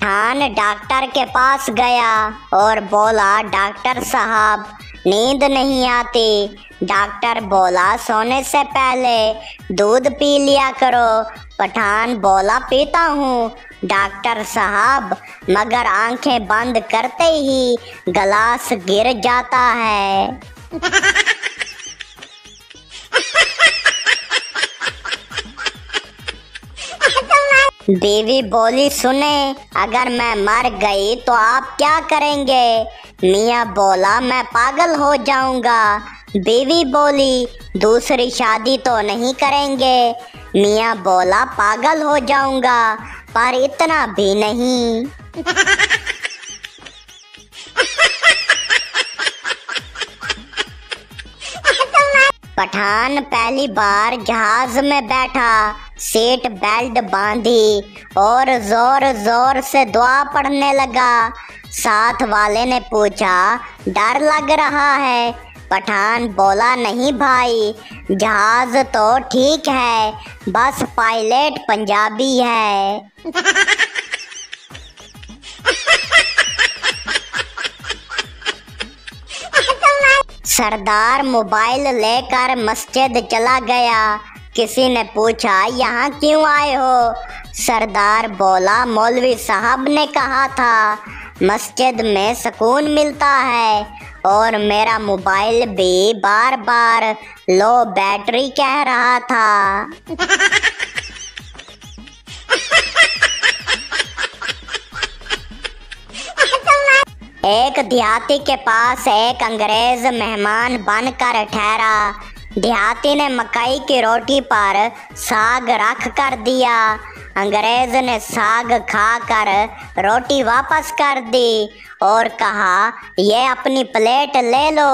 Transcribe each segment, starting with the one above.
Pathan doctor के पास गया और बोला, डॉक्टर साहब नींद नहीं आती। डॉक्टर बोला, सोने से पहले दूध पी लिया करो। पठान बोला, पीता हूँ डॉक्टर साहब, मगर आंखें बंद करते ही गिलास गिर जाता है। बीवी बोली, सुने, अगर मैं मर गई तो आप क्या करेंगे? मियाँ बोला, मैं पागल हो जाऊंगा। बीवी बोली, दूसरी शादी तो नहीं करेंगे? मियाँ बोला, पागल हो जाऊंगा, पर इतना भी नहीं। पठान पहली बार जहाज में बैठा, सीट बेल्ट बांधी और जोर जोर से दुआ पढ़ने लगा। साथ वाले ने पूछा, डर लग रहा है? पठान बोला, नहीं भाई, जहाज तो ठीक है, बस पायलट पंजाबी है। सरदार मोबाइल लेकर मस्जिद चला गया। किसी ने पूछा, यहाँ क्यों आए हो? सरदार बोला, मौलवी साहब ने कहा था मस्जिद में सुकून मिलता है, और मेरा मोबाइल भी बार बार लो बैटरी कह रहा था। एक देहाती के पास एक अंग्रेज मेहमान बनकर ठहरा। देहाती ने मकई की रोटी पर साग रख कर दिया। अंग्रेज ने साग खाकर रोटी वापस कर दी और कहा, ये अपनी प्लेट ले लो।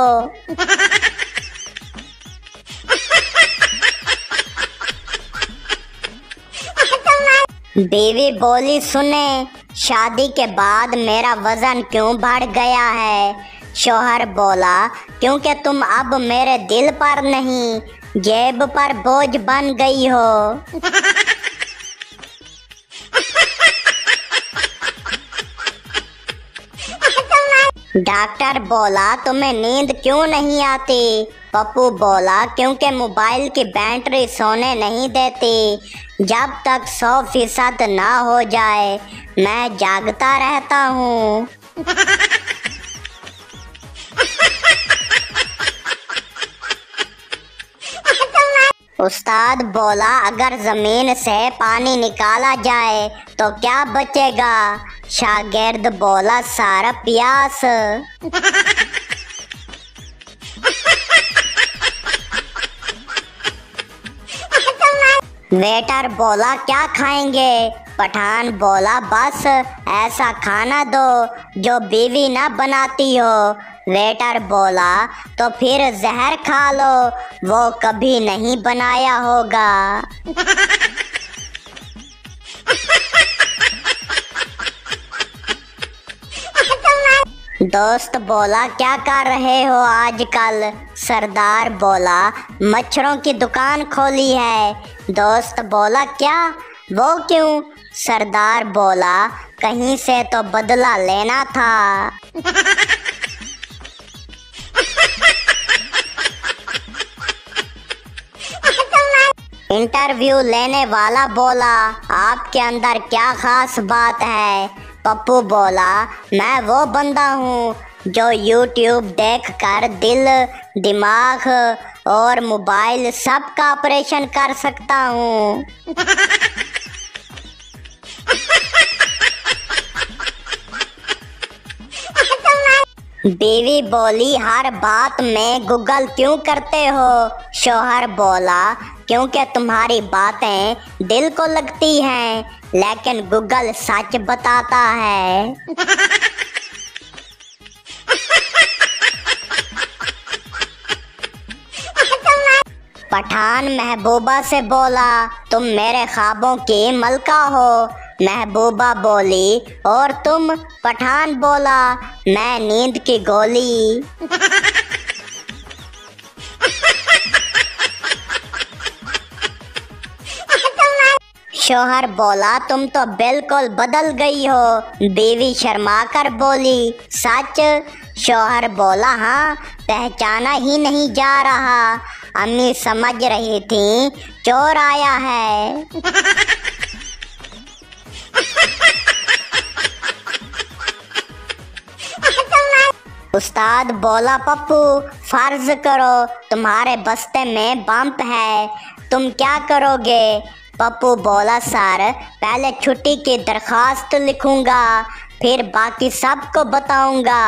बीवी बोली, सुने, शादी के बाद मेरा वजन क्यों बढ़ गया है? शौहर बोला, क्योंकि तुम अब मेरे दिल पर नहीं, जेब पर बोझ बन गई हो। डॉक्टर बोला, तुम्हें नींद क्यों नहीं आती? पप्पू बोला, क्योंकि मोबाइल की बैटरी सोने नहीं देती। जब तक 100% ना हो जाए मैं जागता रहता हूँ। उस्ताद बोला, अगर जमीन से पानी निकाला जाए तो क्या बचेगा? शागिर्द बोला, सारा प्यास। वेटर बोला, क्या खाएंगे? पठान बोला, बस ऐसा खाना दो जो बीवी ना बनाती हो। वेटर बोला, तो फिर जहर खा लो, वो कभी नहीं बनाया होगा। दोस्त बोला, क्या कर रहे हो आजकल? सरदार बोला, मच्छरों की दुकान खोली है। दोस्त बोला, क्या? वो क्यों? सरदार बोला, कहीं से तो बदला लेना था। इंटरव्यू लेने वाला बोला, आपके अंदर क्या खास बात है? पप्पू बोला, मैं वो बंदा हूँ जो यूट्यूब देखकर दिल, दिमाग और मोबाइल सब का ऑपरेशन कर सकता हूँ। बीवी बोली, हर बात में गूगल क्यों करते हो? शौहर बोला, क्योंकि तुम्हारी बातें दिल को लगती हैं, लेकिन गूगल सच बताता है। पठान महबूबा से बोला, तुम मेरे ख्वाबों की मलका हो। महबूबा बोली, और तुम? पठान बोला, मैं नींद की गोली। शौहर बोला तुम तो बिल्कुल बदल गई हो। बीवी शर्मा कर बोली सच? शौहर बोला हाँ, पहचाना ही नहीं जा रहा। अम्मी समझ रही थी चोर आया है। उस्ताद बोला पप्पू फर्ज करो तुम्हारे बस्ते में बम्प है, तुम क्या करोगे? पप्पू बोला सर पहले छुट्टी की दरखास्त लिखूंगा, फिर बाकी सबको बताऊंगा।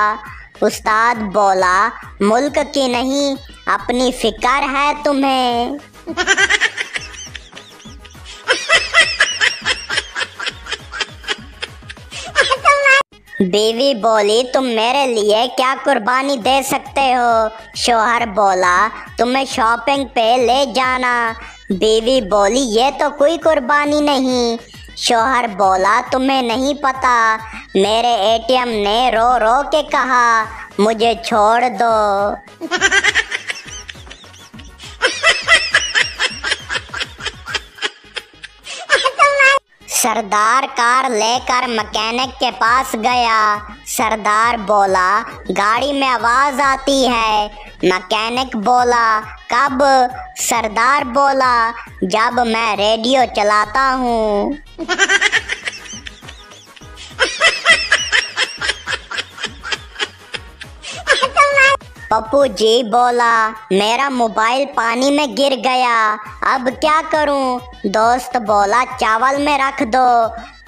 उस्ताद बोला मुल्क की नहीं अपनी फिक्र है तुम्हें। बीवी बोली तुम मेरे लिए क्या कुर्बानी दे सकते हो? शौहर बोला तुम्हें शॉपिंग पे ले जाना। बीवी बोली ये तो कोई कुर्बानी नहीं। शौहर बोला तुम्हें नहीं पता, मेरे एटीएम ने रो रो के कहा मुझे छोड़ दो। सरदार कार लेकर मैकेनिक के पास गया। सरदार बोला गाड़ी में आवाज आती है। मैकेनिक बोला कब? सरदार बोला जब मैं रेडियो चलाता हूँ। पप्पू जी बोला मेरा मोबाइल पानी में गिर गया, अब क्या करूं? दोस्त बोला चावल में रख दो।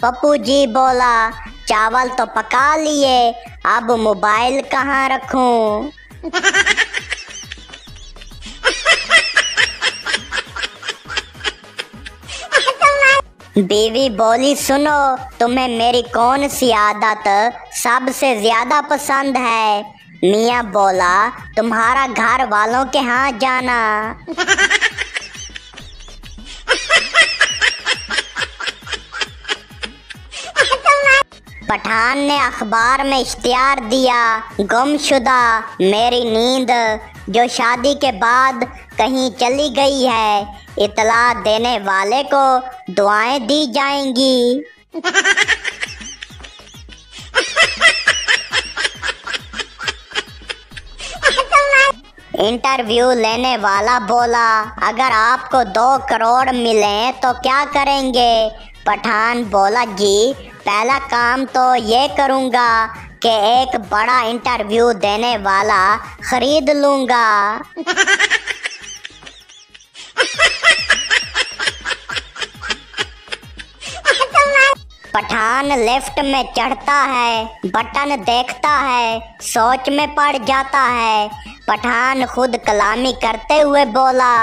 पप्पू जी बोला चावल तो पका लिए, अब मोबाइल कहाँ रखूं? बीवी बोली सुनो तुम्हें मेरी कौन सी आदत सबसे ज्यादा पसंद है? मियाँ बोला तुम्हारा घर वालों के यहाँ जाना। पठान ने अखबार में इश्तिहार दिया गुमशुदा मेरी नींद जो शादी के बाद कहीं चली गई है, इतला देने वाले को दुआएं दी जाएंगी। इंटरव्यू लेने वाला बोला अगर आपको 2 करोड़ मिले तो क्या करेंगे? पठान बोला जी पहला काम तो ये करूँगा कि एक बड़ा इंटरव्यू देने वाला खरीद लूँगा। पठान लिफ्ट में चढ़ता है, बटन देखता है, सोच में पड़ जाता है। पठान खुद कलामी करते हुए बोला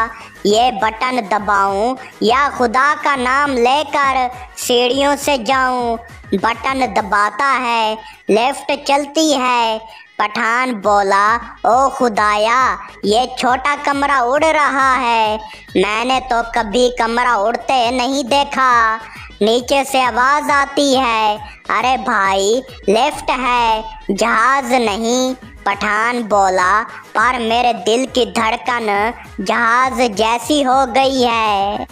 ये बटन दबाऊं या खुदा का नाम लेकर सीढ़ियों से जाऊं? बटन दबाता है, लिफ्ट चलती है। पठान बोला ओ खुदाया ये छोटा कमरा उड़ रहा है, मैंने तो कभी कमरा उड़ते नहीं देखा। नीचे से आवाज आती है अरे भाई लिफ्ट है जहाज नहीं। पठान बोला पर मेरे दिल की धड़कन जहाज जैसी हो गई है।